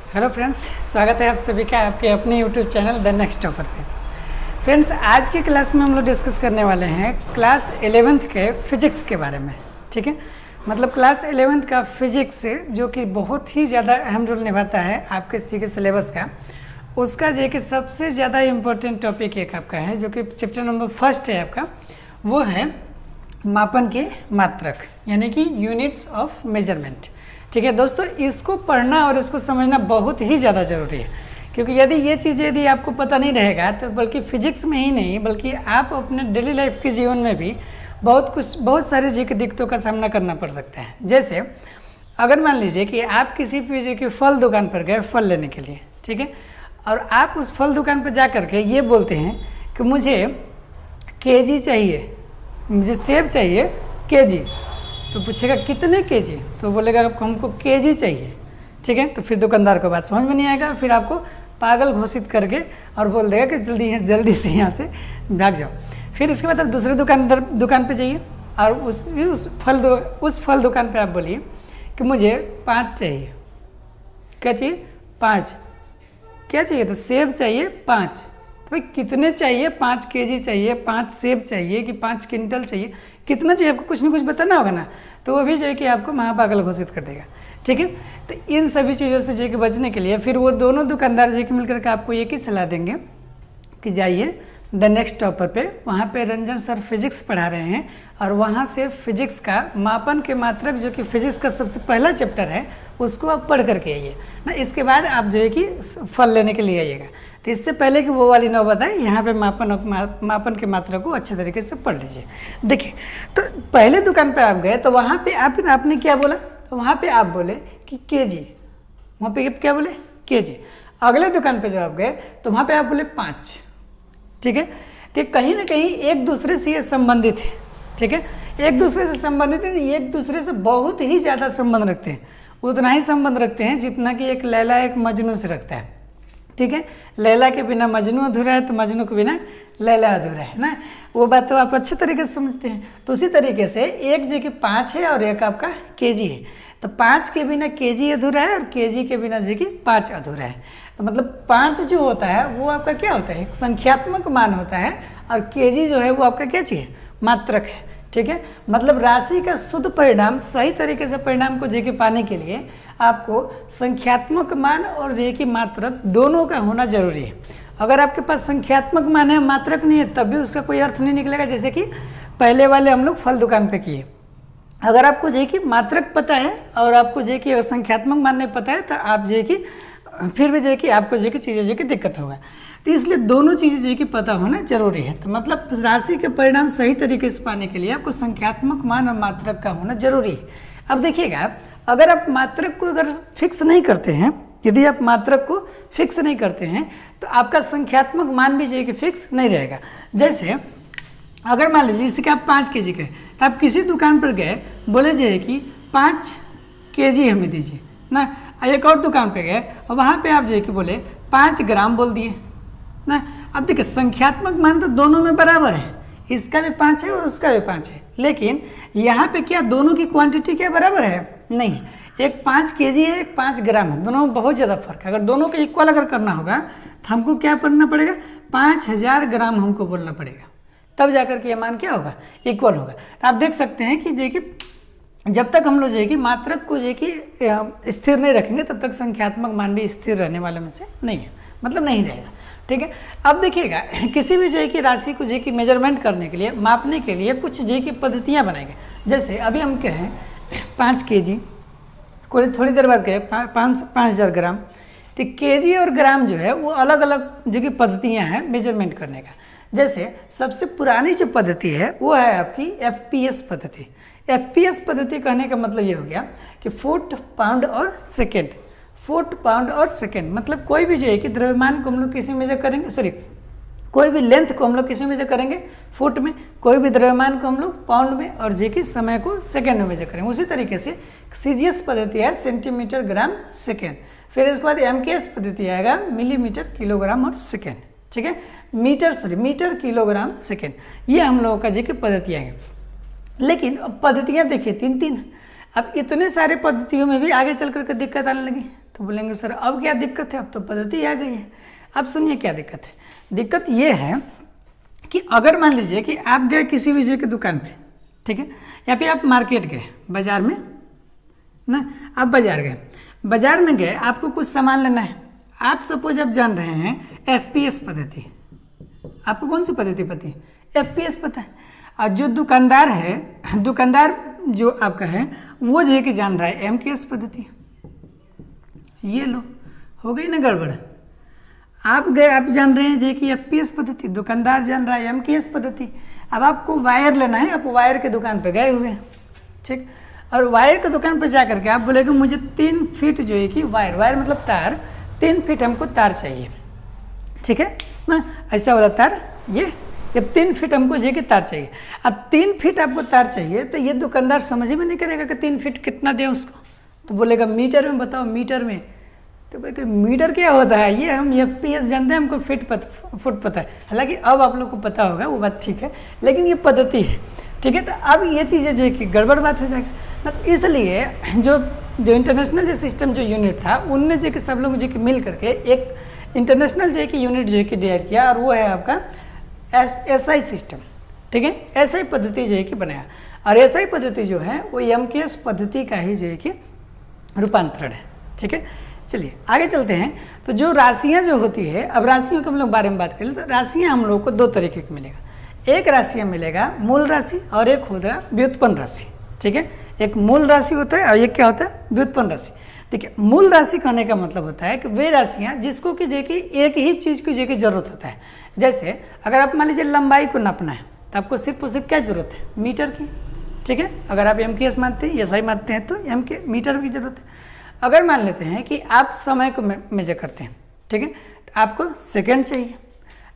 Hello friends, स्वागत है आप सभी का आपके अपने YouTube channel the next topper पे। फ्रेंड्स, आज की क्लास में हम लोग डिस्कस करने वाले हैं क्लास 11th के फिजिक्स के बारे में। ठीक है, मतलब क्लास 11th का फिजिक्स जो कि बहुत ही ज़्यादा अहम रोल निभाता है आपके के सिलेबस का, उसका जो है कि सबसे ज़्यादा इम्पोर्टेंट टॉपिक एक आपका है जो कि चैप्टर नंबर 1 है आपका, वो है मापन के मात्रक यानी कि यूनिट्स ऑफ मेजरमेंट। ठीक है दोस्तों, इसको पढ़ना और इसको समझना बहुत ही ज़्यादा ज़रूरी है, क्योंकि यदि ये चीज़ें यदि आपको पता नहीं रहेगा तो बल्कि फिजिक्स में ही नहीं बल्कि आप अपने डेली लाइफ के जीवन में भी बहुत सारी जी की दिक्कतों का सामना करना पड़ सकता है। जैसे अगर मान लीजिए कि आप किसी भी की फल दुकान पर गए फल लेने के लिए, ठीक है, और आप उस फल दुकान पर जा करके ये बोलते हैं कि मुझे केजी चाहिए, मुझे सेब चाहिए केजी, तो पूछेगा कितने केजी, तो बोलेगा हमको केजी चाहिए। ठीक है, तो फिर दुकानदार को बात समझ में नहीं आएगा, फिर आपको पागल घोषित करके और बोल देगा कि जल्दी से यहाँ से भाग जाओ। फिर इसके बाद आप दूसरे दुकान पे जाइए और उस फल दुकान पे आप बोलिए कि मुझे 5 चाहिए। क्या चाहिए? 5। क्या चाहिए? तो सेब चाहिए 5। तो भाई कितने चाहिए? 5 केजी चाहिए, 5 सेब चाहिए कि 5 क्विंटल चाहिए, कितना चाहिए आपको कुछ ना कुछ बताना होगा ना, तो वो भी जो है कि आपको महापागल घोषित कर देगा। ठीक है, तो इन सभी चीज़ों से जो है कि बचने के लिए फिर वो दोनों दुकानदार जो है कि मिलकर के आपको एक ही सलाह देंगे कि जाइए द नेक्स्ट टॉपर पे, वहाँ पे रंजन सर फिजिक्स पढ़ा रहे हैं और वहाँ से फिजिक्स का मापन के मात्रक जो कि फिजिक्स का सबसे पहला चैप्टर है उसको आप पढ़ करके आइए ना। इसके बाद आप जो है कि फल लेने के लिए आइएगा। तो इससे पहले कि वो वाली नौबत आए, यहाँ पे मापन के मात्रा को अच्छे तरीके से पढ़ लीजिए। देखिए, तो पहले दुकान पे आप गए तो वहाँ पे आपने क्या बोला, तो वहाँ पे आप बोले कि केजी, वहाँ पे क्या बोले? केजी। अगले दुकान पे जब आप गए तो वहाँ पे आप बोले 5। ठीक है, तो कहीं ना कहीं एक दूसरे से ये संबंधित है। ठीक है, एक दूसरे से संबंधित है, एक दूसरे से बहुत ही ज़्यादा संबंध रखते हैं, उतना ही संबंध रखते हैं जितना कि एक लैला एक मजनू से रखता है। ठीक है, लैला के बिना मजनू अधूरा है तो मजनू के बिना लैला अधूरा है ना, वो बात तो आप अच्छे तरीके से समझते हैं। तो उसी तरीके से एक जी की 5 है और एक आपका केजी है, तो 5 के बिना केजी अधूरा है और केजी के बिना जी की 5 अधूरा है। तो मतलब 5 जो होता है वो आपका क्या होता है? एक संख्यात्मक मान होता है और केजी जो है वो आपका क्या चाहिए? मात्रक है। ठीक है, मतलब राशि का शुद्ध परिणाम सही तरीके से परिणाम को जे के पाने के लिए आपको संख्यात्मक मान और जे की मात्रक दोनों का होना जरूरी है। अगर आपके पास संख्यात्मक मान है मात्रक नहीं है तब भी उसका कोई अर्थ नहीं निकलेगा। जैसे कि पहले वाले हम लोग फल दुकान पे किए, अगर आपको जे की मात्रक पता है और आपको जे की संख्यात्मक मान नहीं पता है तो आप जे की फिर भी जो है कि आपको जो कि चीज़ें जो कि दिक्कत होगा। तो इसलिए दोनों चीज़ें जो कि पता होना जरूरी है। तो मतलब राशि के परिणाम सही तरीके से पाने के लिए आपको संख्यात्मक मान और मात्रक का होना जरूरी है। अब देखिएगा, अगर आप मात्रक को अगर फिक्स नहीं करते हैं, यदि आप मात्रक को फिक्स नहीं करते हैं तो आपका संख्यात्मक मान भी जो है कि फिक्स नहीं रहेगा। जैसे अगर मान लीजिए जैसे कि आप 5 केजी के, तो आप किसी दुकान पर गए, बोले जो है कि 5 केजी हमें दीजिए ना, एक और दुकान पे गए और वहाँ पे आप जो है कि बोले 5 ग्राम बोल दिए ना। अब देखिए, संख्यात्मक मान तो दोनों में बराबर है, इसका भी 5 है और उसका भी 5 है, लेकिन यहाँ पे क्या दोनों की क्वांटिटी क्या बराबर है? नहीं, एक 5 केजी है, एक 5 ग्राम है, दोनों में बहुत ज़्यादा फर्क है। अगर दोनों को इक्वल अगर करना होगा तो हमको क्या पढ़ना पड़ेगा? 5000 ग्राम हमको बोलना पड़ेगा, तब जाकर के ये मान क्या होगा? इक्वल होगा। तो आप देख सकते हैं कि जो कि जब तक हम लोग जो है कि मात्रक को जो है कि स्थिर नहीं रखेंगे तब तक संख्यात्मक मान भी स्थिर रहने वाले में से नहीं है, मतलब नहीं रहेगा। ठीक है, अब देखिएगा, किसी भी जो है कि राशि को जो है कि मेजरमेंट करने के लिए, मापने के लिए कुछ जो है कि पद्धतियाँ बनाएंगे। जैसे अभी हम कहें 5 केजी, कोई थोड़ी देर बाद कहे 5000 ग्राम, तो केजी और ग्राम जो है वो अलग अलग जो कि पद्धतियाँ हैं मेजरमेंट करने का। जैसे सबसे पुरानी जो पद्धति है वो है आपकी FPS पद्धति। FPS पद्धति कहने का मतलब ये हो गया कि फुट, पाउंड और सेकेंड। फुट, पाउंड और सेकेंड मतलब कोई भी जो है कि द्रव्यमान को हम लोग किसी में मेजर करेंगे, कोई भी लेंथ को हम लोग किसी में मेजर करेंगे? फुट में। कोई भी द्रव्यमान को हम लोग पाउंड में और जो कि समय को सेकेंड में मेजर करेंगे। उसी तरीके से CGS पद्धति है सेंटीमीटर ग्राम सेकेंड। फिर इसके बाद MKS पद्धति आएगा मिलीमीटर किलोग्राम और सेकेंड। ठीक है, मीटर किलोग्राम सेकेंड, ये हम लोगों का जो कि पद्धतियाँ हैं। लेकिन अब पद्धतियाँ देखिए 3-3, अब इतने सारे पद्धतियों में भी आगे चल करके दिक्कत आने लगी। तो बोलेंगे सर अब क्या दिक्कत है, अब तो पद्धति आ गई है। अब सुनिए क्या दिक्कत है। दिक्कत ये है कि अगर मान लीजिए कि आप गए किसी भी जगह की दुकान पे, ठीक है, या फिर आप मार्केट गए, बाजार में ना, आप बाजार गए, बाजार में गए, आपको कुछ सामान लेना है। आप सपोज आप जान रहे हैं FPS पद्धति, आपको कौन सी पद्धति पता है? FPS पता है। और जो दुकानदार है, दुकानदार जो आपका है वो जो है कि जान रहा है MKS पद्धति। ये लो, हो गई ना गड़बड़। आप गए, आप जान रहे हैं जो कि FPS पद्धति, दुकानदार जान रहा है MKS पद्धति। अब आपको वायर लेना है, आप वायर के दुकान पे गए हुए हैं, ठीक, और वायर के दुकान पे जा करके आप बोलेगे मुझे 3 फीट जो है कि वायर, वायर मतलब तार, 3 फीट हमको तार चाहिए, ठीक है ना, ऐसा वाला तार, ये 3 फीट हमको जो है कि तार चाहिए। अब 3 फीट आपको तार चाहिए तो ये दुकानदार समझ में नहीं करेगा कि 3 फीट कितना दें उसको, तो बोलेगा मीटर में बताओ, मीटर में। तो बोले मीटर क्या होता है, ये हम FPS जानते हैं, हमको फुट पता है। हालांकि अब आप लोग को पता होगा, वो बात ठीक है, लेकिन ये पद्धति है, ठीक है। तो अब ये चीज़ें जो है कि गड़बड़ बात हो जाएगी। मतलब इसलिए जो इंटरनेशनल जो सिस्टम जो यूनिट था, उनने जो कि सब लोग जो कि मिल करके एक इंटरनेशनल जो है कि यूनिट जो है कि डिजाइन किया, और वो है आपका SI सिस्टम, ठीक है। SI पद्धति जो है कि बनाया, और SI पद्धति जो है वो MKS पद्धति का ही जो है कि रूपांतरण है, ठीक है। चलिए आगे चलते हैं। तो जो राशियां जो होती है, अब राशियों के हम लोग बारे में बात करें तो राशियां हम लोग को 2 तरीके की मिलेगा। एक राशियां मिलेगा मूल राशि, और एक होगा व्युत्पन्न राशि, ठीक है। एक मूल राशि होता है और एक क्या होता है, व्युत्पन्न राशि। देखिए मूल राशि कहने का मतलब होता है कि वे राशियां जिसको कि जो कि एक ही चीज़ की जो कि जरूरत होता है। जैसे अगर आप मान लीजिए लंबाई को नापना है तो आपको सिर्फ और सिर्फ क्या जरूरत है, मीटर की, ठीक है। अगर आप MKS मानते हैं, SI मानते हैं, तो मीटर की जरूरत है। अगर मान लेते हैं कि आप समय को मेजर करते हैं, ठीक है, तो आपको सेकंड चाहिए।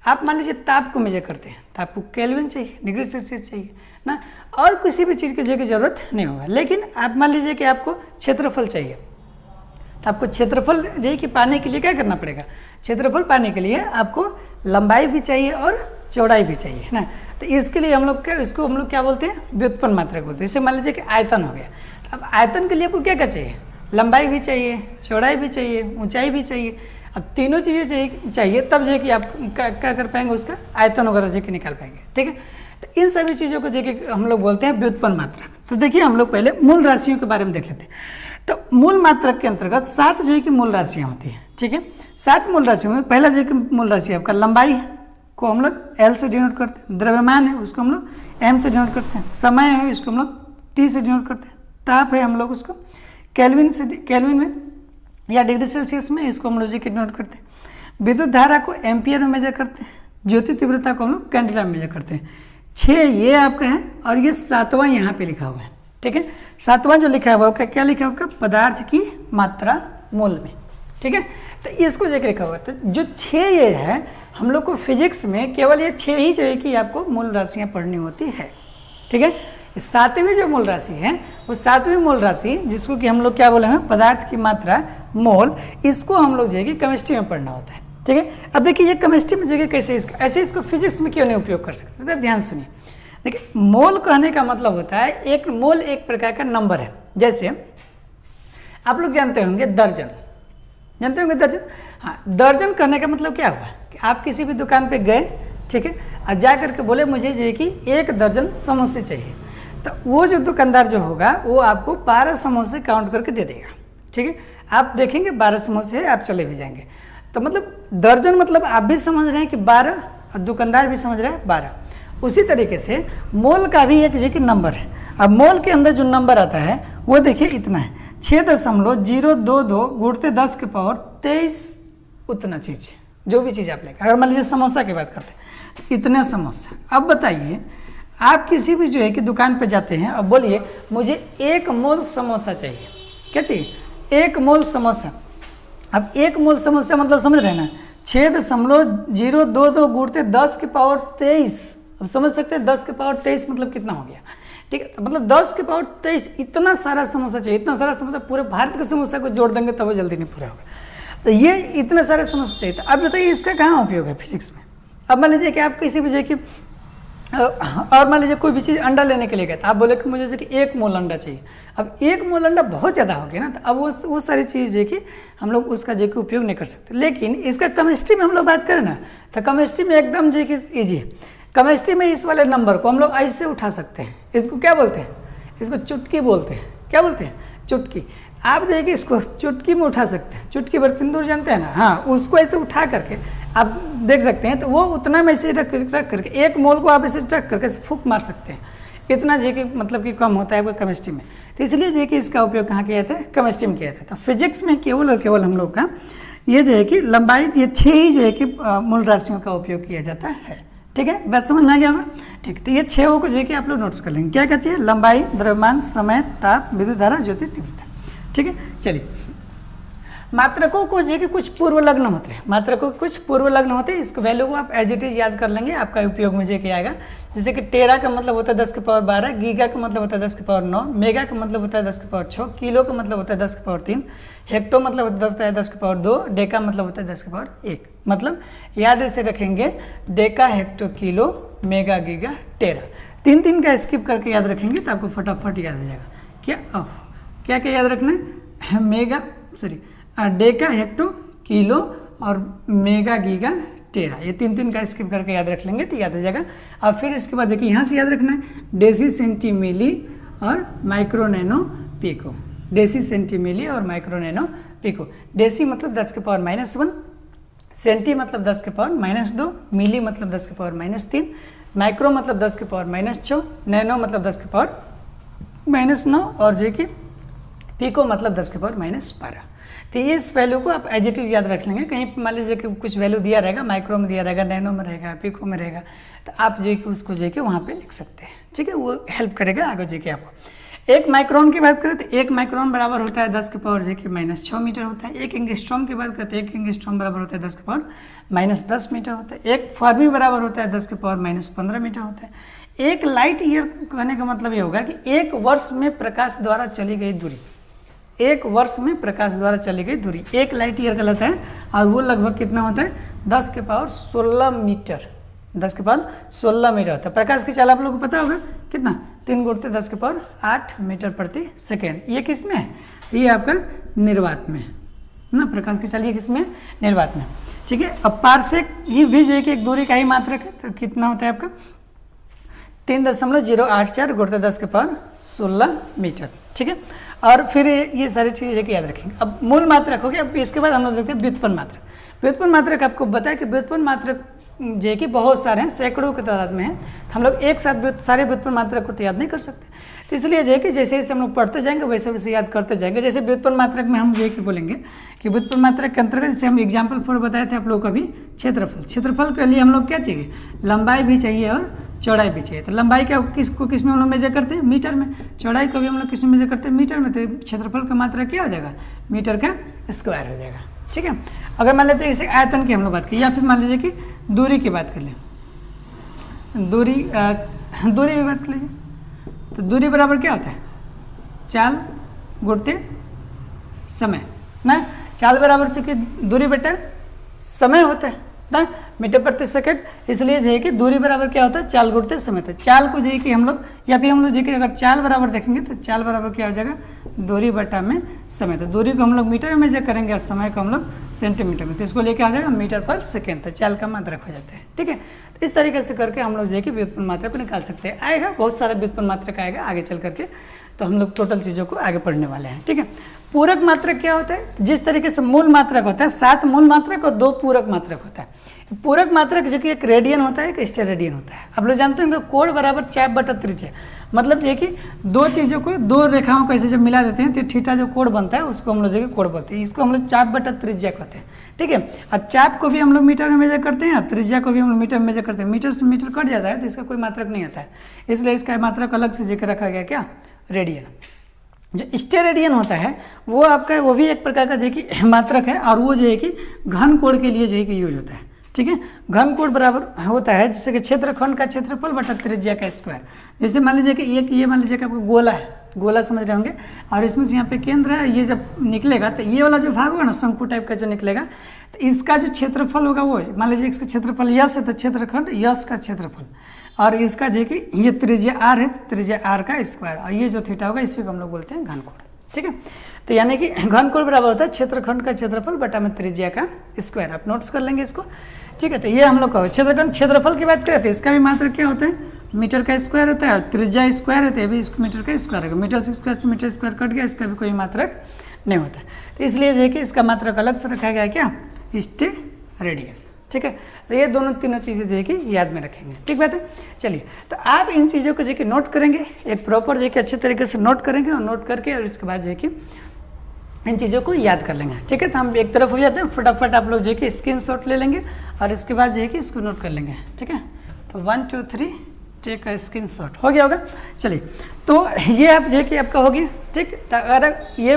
आप मान लीजिए ताप को मेजर करते हैं तो आपको केल्विन चाहिए, डिग्री सेल्सियस चाहिए ना, और किसी भी चीज़ की जो कि जरूरत नहीं होगा। लेकिन आप मान लीजिए कि आपको क्षेत्रफल चाहिए, तो आपको क्षेत्रफल जो है कि पाने के लिए क्या करना पड़ेगा, क्षेत्रफल पाने के लिए आपको लंबाई भी चाहिए और चौड़ाई भी चाहिए ना। तो इसके लिए हम लोग इसको हम लोग क्या बोलते हैं, व्युत्पन्न मात्रक बोलते हैं। जैसे मान लीजिए कि आयतन हो गया, तो अब आयतन के लिए आपको क्या क्या चाहिए, लंबाई भी चाहिए, चौड़ाई भी चाहिए, ऊंचाई भी चाहिए। अब तीनों चीज़ें चाहिए तब जो है कि आप क्या कर पाएंगे, उसका आयतन वगैरह जो कि निकाल पाएंगे, ठीक है। तो इन सभी चीज़ों को जो कि हम लोग बोलते हैं व्युत्पन्न मात्रक। तो देखिए हम लोग पहले मूल राशियों के बारे में देख लेते हैं। तो मूल मात्रक के अंतर्गत 7 जो है कि मूल राशियाँ होती हैं, ठीक है। 7 मूल राशियों में पहला जो है कि मूल राशि आपका लंबाई है, को हम लोग L से डिनोट करते हैं। द्रव्यमान है उसको हम लोग M से डिनोट करते हैं। समय है इसको हम लोग T से डिनोट करते हैं। ताप है हम लोग उसको केल्विन में या डिग्री सेल्सियस में, इसको हम लोग जी डिनोट करते हैं। विद्युत धारा को एम्पियर में मेजर करते हैं। ज्योति तीव्रता को हम लोग कैंडेला में मेजर करते हैं। 6 ये आपका है, और ये 7वां यहाँ पे लिखा हुआ है, ठीक है। 7वां जो लिखा हुआ है क्या लिखा हुआ है, पदार्थ की मात्रा मोल में, ठीक है। तो इसको जो लिखा हुआ है, तो जो 6 ये है, हम लोग को फिजिक्स में केवल ये 6 ही जो है कि आपको मूल राशियाँ पढ़नी होती है, ठीक है। 7वीं जो मूल राशि है वो 7वीं मूल राशि जिसको कि हम लोग क्या बोले हैं, पदार्थ की मात्रा मोल, इसको हम लोग जो है कि केमिस्ट्री में पढ़ना होता है, ठीक है। अब देखिए ये केमिस्ट्री में जो है कैसे ऐसे इसको फिजिक्स में क्यों नहीं उपयोग कर सकते, तो ध्यान सुनिए। देखिए मोल कहने का मतलब होता है, एक मोल एक प्रकार का नंबर है। जैसे आप लोग जानते होंगे दर्जन, जानते होंगे दर्जन, हाँ। दर्जन कहने का मतलब क्या हुआ कि आप किसी भी दुकान पे गए, ठीक है, और जा करके बोले मुझे जो है कि 1 दर्जन समोसे चाहिए, तो वो जो दुकानदार जो होगा वो आपको 12 समोसे काउंट करके दे देगा, ठीक है। आप देखेंगे 12 समोसे है, आप चले भी जाएंगे। तो मतलब दर्जन मतलब आप भी समझ रहे हैं कि 12, और दुकानदार भी समझ रहा है 12। उसी तरीके से मोल का भी एक जो कि नंबर है। अब मोल के अंदर जो नंबर आता है वो देखिए इतना है, 6.022 गुणते 10 के पावर 23, उतना चीज़, जो भी चीज़ आप लेंगे। अगर मान लीजिए समोसा की बात करते हैं तो इतने समोसा। अब बताइए आप किसी भी जो है कि दुकान पे जाते हैं, अब बोलिए मुझे 1 मोल समोसा चाहिए, क्या चाहिए, 1 मोल समोसा। अब 1 मोल समोसा मतलब समझ रहे हैं ना, 6.022 गुणते 10 के पावर 23। अब समझ सकते हैं 10 के पावर 23 मतलब कितना हो गया, ठीक है। मतलब 10 के पावर 23 इतना सारा समोसा चाहिए। इतना सारा समोसा पूरे भारत के समोसा को जोड़ देंगे तब वो जल्दी नहीं पूरा होगा। तो ये इतना सारा समोसा चाहिए। तो अब बताइए इसका कहाँ उपयोग है फिजिक्स में। अब मान लीजिए कि आप किसी भी जगह की और मान लीजिए कोई भी चीज़ अंडा लेने के लिए गए तो आप बोले कि मुझे जो कि 1 मोल अंडा चाहिए। अब 1 मोल अंडा बहुत ज़्यादा हो गया ना, तो अब वो सारी चीज़ जो कि हम लोग उसका जो कि उपयोग नहीं कर सकते। लेकिन इसका केमिस्ट्री में हम लोग बात करें ना, तो केमिस्ट्री में एकदम जो कि ईजी है। केमिस्ट्री में इस वाले नंबर को हम लोग ऐसे उठा सकते हैं। इसको क्या बोलते हैं? इसको चुटकी बोलते हैं। क्या बोलते हैं? चुटकी। आप जो है कि इसको चुटकी में उठा सकते हैं। चुटकी भर सिंदूर जानते हैं ना, हाँ, उसको ऐसे उठा करके आप देख सकते हैं। तो वो उतना में ऐसे रख करके 1 मोल को आप ऐसे रख करके फूंक मार सकते हैं। इतना जो कि मतलब कि कम होता है आपका केमिस्ट्री में। तो इसलिए जो कि इसका उपयोग कहाँ किया जाता है? केमिस्ट्री में किया जाता है। तो फिजिक्स में केवल और केवल हम लोग का ये जो है कि लंबाई, ये 6 ही जो है कि मूल राशियों का उपयोग किया जाता है। ठीक है, बात समझ में आ गया होगा? ठीक, तो ये 6 को जो है कि आप लोग नोट्स कर लेंगे। क्या क्या चाहिए? लंबाई, द्रव्यमान, समय, ताप, विद्युत धारा, ज्योति तीव्रता। ठीक है, चलिए। मात्रकों को जो है कि कुछ पूर्व लग्न होते हैं। मात्रकों को कुछ पूर्व लग्न होते हैं। इसको वैल्यू को आप एज इट इज याद कर लेंगे, आपका उपयोग में जो है कि आएगा। जैसे कि टेरा का मतलब होता है 10 की पावर 12, गीगा का मतलब होता है 10 की पावर 9, मेगा का मतलब होता है 10 की पावर 6, किलो का मतलब होता है 10 की पावर 3, हेक्टो मतलब होता है 10 की पावर 2, डेका मतलब होता है 10 की पावर 1। मतलब याद ऐसे रखेंगे, deca, hecto, kilo, mega, giga, tera. 3 का स्किप करके याद रखेंगे तो आपको फटाफट याद आ जाएगा। क्या क्या याद रखना है? Mega, sorry, Deka, hecto, kilo और मेगा, गीगा, टेरा। ये 3 का स्किप करके याद रख लेंगे तो याद हो जाएगा। अब फिर इसके बाद देखिए यहाँ से याद रखना है डेसी, सेंटीमिली और माइक्रो, नैनो, पिको। डेसी, सेंटीमिली और माइक्रो, नैनो, पिको। डेसी मतलब 10 के पावर -1, सेंटी मतलब 10 के पावर -2, मिली मतलब 10 के पावर -3, माइक्रो मतलब 10 के पावर -6, नैनो मतलब 10 के पावर -9 और जो कि पिको मतलब 10 के पावर -12। तो ये इस वैल्यू को आप एज इट इज याद रख लेंगे। कहीं मान लीजिए कि कुछ वैल्यू दिया रहेगा, माइक्रो में दिया रहेगा, नैनो में रहेगा, पिको में रहेगा, तो आप जो है कि उसको जो है कि वहाँ पे लिख सकते हैं। ठीक है, वो हेल्प करेगा आगे जो कि आपको। 1 माइक्रोन की बात करें तो 1 माइक्रोन बराबर होता है 10 के पावर जो कि -6 मीटर होता है। 1 एंगस्ट्रॉम की बात करते हैं, 1 एंगस्ट्रॉम बराबर होता है 10 के पावर -10 मीटर होता है। 1 फर्मी बराबर होता है 10 के पावर -15 मीटर होता है। 1 लाइट ईयर कहने का मतलब ये होगा कि 1 वर्ष में प्रकाश द्वारा चली गई दूरी, 1 वर्ष में प्रकाश द्वारा चली गई दूरी 1 लाइट ईयर कहलाता है। और वो लगभग कितना होता है? 10 के पावर 16 मीटर। 10 के पावर 16 मीटर होता है। प्रकाश की चाल आप लोगों को पता होगा कितना? 3 × 10 के पावर 8 मीटर प्रति सेकेंड। ये किस में है? ये आपका निर्वात में ना, प्रकाश की चाल ये किस में? निर्वात में। ठीक है, अब पारसेक ये भी जो है कि एक दूरी का ही मात्रक है, तो कितना होता है आपका? 3.084 × 10 के पावर 16 मीटर। ठीक है, और फिर ये सारी चीज़ें याद रखेंगे। अब मूल मात्रक हो गया। अब इसके बाद हम लोग देखते हैं व्युत्पन्न मात्रक। व्युत्पन्न मात्रक आपको बताया कि व्युत्पन्न मात्रक जो है कि बहुत सारे हैं, सैकड़ों की तादाद में है। हम लोग एक साथ सारे व्युत्पन्न मात्रक को तो याद नहीं कर सकते, तो इसलिए जो है कि जैसे जैसे हम लोग पढ़ते जाएंगे वैसे वैसे याद करते जाएंगे। जैसे व्युत्पन्न मात्रक में हम जो है कि बोलेंगे कि व्युत्पन्न मात्रक के अंतर्गत, जैसे हम एग्जाम्पल 4 बताए थे आप लोगों को अभी, क्षेत्रफल। क्षेत्रफल के लिए हम लोग क्या चाहिए? लंबाई भी चाहिए और चौड़ाई भी चाहिए। तो लंबाई क्या किस में हम लोग मेजर करते हैं? मीटर में। चौड़ाई को भी हम लोग किस में मेजर करते हैं? मीटर में। तो क्षेत्रफल का मात्रा क्या हो जाएगा? मीटर का स्क्वायर हो जाएगा। ठीक है, अगर मान लेते हैं इसे आयतन की हम लोग बात करें, या फिर मान लीजिए कि दूरी की बात कर लें, दूरी भी बात कर लीजिए, तो दूरी बराबर क्या होता है? चाल गुणते समय ना। चाल बराबर चूंकि दूरी बटा समय होता है ना, मीटर प्रति सेकंड। इसलिए जो है कि दूरी बराबर क्या होता है? चाल गुणते समय। तो चाल को जो है कि हम लोग, या फिर हम लोग जो है कि अगर चाल बराबर देखेंगे तो चाल बराबर क्या हो जाएगा? दूरी बटा में समय। तो दूरी को हम लोग मीटर में मेजर करेंगे और समय को हम लोग सेंटीमीटर में, तो इसको लेके आ जाएगा मीटर पर सेकेंड। तो चाल का मात्रक हो जाता है। ठीक है, तो इस तरीके से करके हम लोग जो है कि व्युत्पन्न मात्रक को निकाल सकते हैं। आएगा बहुत सारा व्युत्पन्न मात्रक आएगा आगे चल करके, तो हम लोग टोटल चीज़ों को आगे पढ़ने वाले हैं। ठीक है, पूरक मात्रक क्या होता है? जिस तरीके से मूल मात्रक होता है 7 मूल मात्रक और 2 पूरक मात्रक होता है। पूरक मात्रक जो कि एक रेडियन होता है, एक स्टेरेडियन होता है। आप लोग जानते हैं कोण बराबर चाप बटा त्रिज्या। मतलब ये कि 2 चीज़ों को, 2 रेखाओं को ऐसे जब मिला देते हैं तो थीटा जो कोण बनता है उसको हम लोग जो कोण बोलते हैं। इसको हम लोग चाप बटा त्रिज्या कहते हैं। ठीक है, और चाप को भी हम लोग मीटर में मेजर करते हैं, त्रिज्या को भी हम लोग मीटर में मेजर करते हैं। मीटर से मीटर कट जाता है तो इसका कोई मात्रक नहीं आता है, इसलिए इसका मात्रक अलग से जिक्र रखा गया। क्या? रेडियन। जो स्टेरेडियन होता है वो आपका, वो भी एक प्रकार का देखिए मात्रक है, और वो जो है कि घन कोण के लिए जो है कि यूज होता है। ठीक है, घन कोण बराबर होता है जैसे कि क्षेत्रखंड का क्षेत्रफल बटा त्रिज्या का स्क्वायर। जैसे मान लीजिए कि एक ये मान लीजिए कि आपको गोला है, गोला समझ रहे होंगे, और इसमें से यहाँ पे केंद्र है, ये जब निकलेगा तो ये वाला जो भाग होगा ना शंकु टाइप का जो निकलेगा, तो इसका जो क्षेत्रफल होगा वो, मान लीजिए इसका क्षेत्रफल यस है तो क्षेत्रखंड यस का क्षेत्रफल, और इसका जो कि ये त्रिज्या आर है तो त्रिज्या आर का स्क्वायर, और ये जो थीटा होगा इसी को हम लोग बोलते हैं घनकोण। ठीक है, तो यानी कि घनकोण बराबर होता है क्षेत्रखंड का क्षेत्रफल बटा में त्रिज्या का स्क्वायर। आप नोट्स कर लेंगे इसको। ठीक है, तो ये हम लोग का क्षेत्रखंड क्षेत्रफल की बात करें तो इसका भी मात्रक क्या होता है, मीटर का स्क्वायर होता है, और त्रिज्या स्क्वायर है तो ये भी मीटर का स्क्वायर होगा। मीटर स्क्वायर से मीटर स्क्वायर कट गया, इसका भी कोई मात्रक नहीं होता, तो इसलिए जो है कि इसका मात्रक अलग से रखा गया है क्या, स्टेरेडियन। ठीक है, तो ये दोनों तीनों चीज़ें जो है कि याद में रखेंगे। ठीक बात है, चलिए तो आप इन चीज़ों को जो कि नोट करेंगे, एक प्रॉपर जो कि अच्छे तरीके से नोट करेंगे, और नोट करके और इसके बाद जो है कि इन चीज़ों को याद कर लेंगे। ठीक है, तो हम एक तरफ हो जाते हैं, फटाफट आप लोग जो है कि स्क्रीनशॉट ले लेंगे और इसके बाद जो है कि इसको नोट कर लेंगे। ठीक है, तो 1 2 3 टेक का स्क्रीनशॉट हो गया होगा। चलिए, तो ये आप जो है कि आपका होगी। ठीक, तो अगर ये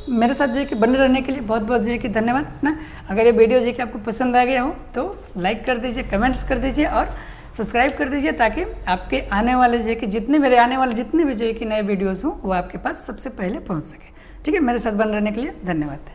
मेरे साथ जो है कि बने रहने के लिए बहुत बहुत जो है कि धन्यवाद ना। अगर ये वीडियो जो है कि आपको पसंद आ गया हो तो लाइक कर दीजिए, कमेंट्स कर दीजिए और सब्सक्राइब कर दीजिए, ताकि आपके आने वाले जो है कि जितने जितने भी जो है कि नए वीडियोज़ हों वो आपके पास सबसे पहले पहुँच सके। ठीक है, मेरे साथ बने रहने के लिए धन्यवाद।